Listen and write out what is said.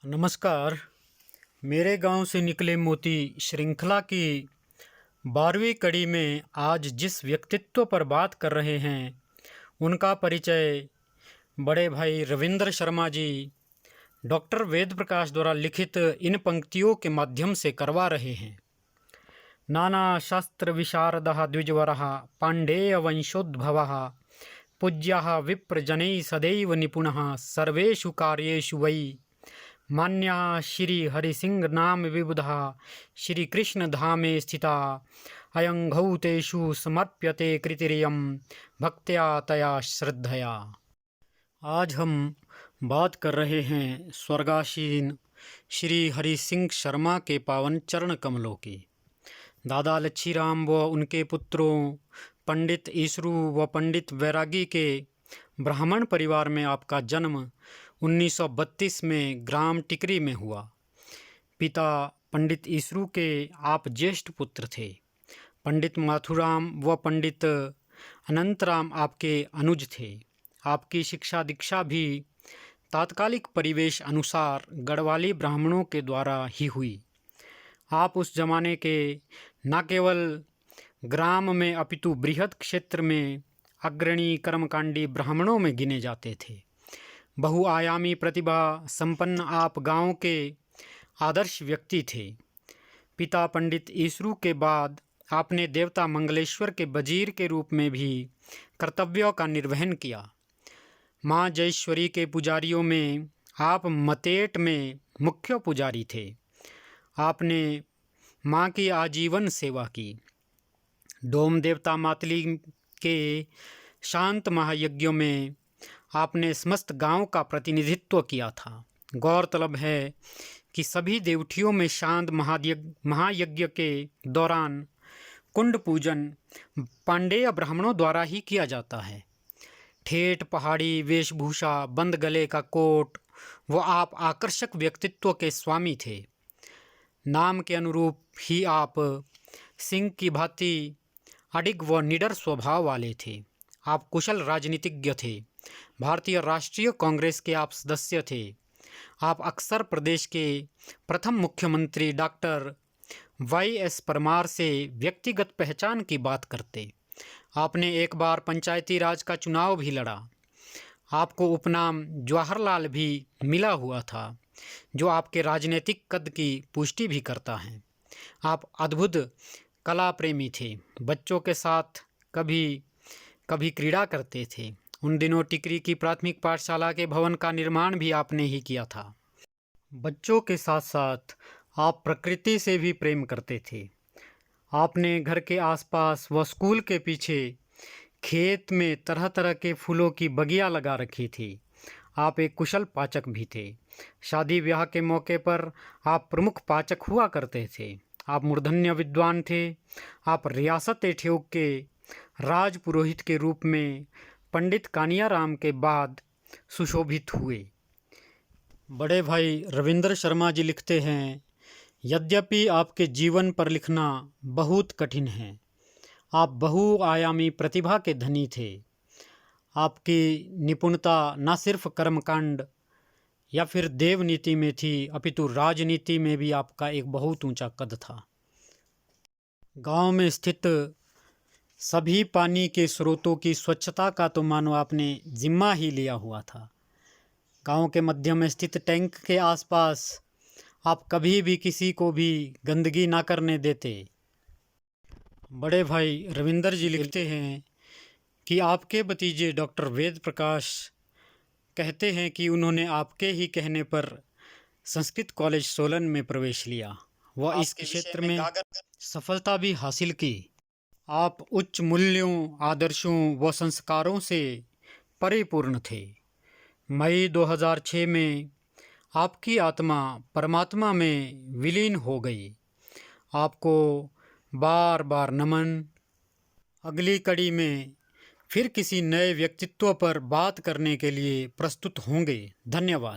नमस्कार। मेरे गांव से निकले मोती श्रृंखला की 12वीं कड़ी में आज जिस व्यक्तित्व पर बात कर रहे हैं उनका परिचय बड़े भाई रविंद्र शर्मा जी डॉक्टर वेद प्रकाश द्वारा लिखित इन पंक्तियों के माध्यम से करवा रहे हैं। नाना शास्त्र विशारदः द्विजवरः पाण्डेय वंशोद्भवः पूज्यः विप्रजनैः सदैव निपुणः सर्वेषु कार्येषु वै मान्यः श्री हरिसिंह नाम विबुधः श्री कृष्ण धामे स्थिता अयं घौतेषु समर्प्यते कृतिरियं भक्त्या तया श्रद्धया। आज हम बात कर रहे हैं स्वर्गासीन श्री हरि सिंह शर्मा के पावन चरण कमलों की। दादा लच्छीराम व उनके पुत्रों पंडित ईसरू व पंडित वैरागी के ब्राह्मण परिवार में आपका जन्म 1932 में ग्राम टिकरी में हुआ। पिता पंडित ईसरू के आप ज्येष्ठ पुत्र थे। पंडित माथुराम व पंडित अनंतराम आपके अनुज थे। आपकी शिक्षा दीक्षा भी तात्कालिक परिवेश अनुसार गढ़वाली ब्राह्मणों के द्वारा ही हुई। आप उस जमाने के न केवल ग्राम में अपितु बृहद क्षेत्र में अग्रणी कर्मकांडी ब्राह्मणों में गिने जाते थे। बहुआयामी प्रतिभा संपन्न आप गांव के आदर्श व्यक्ति थे। पिता पंडित ईसरू के बाद आपने देवता मंगलेश्वर के वजीर के रूप में भी कर्तव्यों का निर्वहन किया। माँ जयेश्वरी के पुजारियों में आप मतेट में मुख्य पुजारी थे। आपने माँ की आजीवन सेवा की। डोम देवता मातली के शांत महायज्ञों में आपने समस्त गांव का प्रतिनिधित्व किया था। गौरतलब है कि सभी देवटियों में शांत महायज्ञ के दौरान कुंड पूजन पांडेय ब्राह्मणों द्वारा ही किया जाता है। ठेठ पहाड़ी वेशभूषा, बंद गले का कोट वो आप आकर्षक व्यक्तित्व के स्वामी थे। नाम के अनुरूप ही आप सिंह की भांति अडिग व निडर स्वभाव वाले थे। आप कुशल राजनीतिज्ञ थे। भारतीय राष्ट्रीय कांग्रेस के आप सदस्य थे। आप अक्सर प्रदेश के प्रथम मुख्यमंत्री डॉक्टर वाई.एस. परमार से व्यक्तिगत पहचान की बात करते। आपने एक बार पंचायती राज का चुनाव भी लड़ा। आपको उपनाम जवाहरलाल भी मिला हुआ था, जो आपके राजनीतिक कद की पुष्टि भी करता है। आप अद्भुत कला प्रेमी थे। बच्चों के साथ कभी कभी क्रीड़ा करते थे। उन दिनों टिकरी की प्राथमिक पाठशाला के भवन का निर्माण भी आपने ही किया था। बच्चों के साथ साथ आप प्रकृति से भी प्रेम करते थे। आपने घर के आसपास व स्कूल के पीछे खेत में तरह तरह के फूलों की बगिया लगा रखी थी। आप एक कुशल पाचक भी थे। शादी ब्याह के मौके पर आप प्रमुख पाचक हुआ करते थे। आप मूर्धन्य विद्वान थे। आप रियासत एठियोग के राज पुरोहित के रूप में पंडित कानियाराम के बाद सुशोभित हुए। बड़े भाई रविंद्र शर्मा जी लिखते हैं, यद्यपि आपके जीवन पर लिखना बहुत कठिन है। आप बहुआयामी प्रतिभा के धनी थे। आपकी निपुणता न सिर्फ कर्मकांड या फिर देवनीति में थी, अपितु राजनीति में भी आपका एक बहुत ऊंचा कद था। गांव में स्थित सभी पानी के स्रोतों की स्वच्छता का तो मानो आपने जिम्मा ही लिया हुआ था। गांव के मध्य में स्थित टैंक के आसपास आप कभी भी किसी को भी गंदगी ना करने देते। बड़े भाई रविंद्र जी लिखते हैं कि आपके भतीजे डॉक्टर वेद प्रकाश कहते हैं कि उन्होंने आपके ही कहने पर संस्कृत कॉलेज सोलन में प्रवेश लिया व इस क्षेत्र में सफलता भी हासिल की। आप उच्च मूल्यों, आदर्शों व संस्कारों से परिपूर्ण थे। मई 2006 में आपकी आत्मा परमात्मा में विलीन हो गई। आपको बार बार नमन। अगली कड़ी में फिर किसी नए व्यक्तित्व पर बात करने के लिए प्रस्तुत होंगे। धन्यवाद।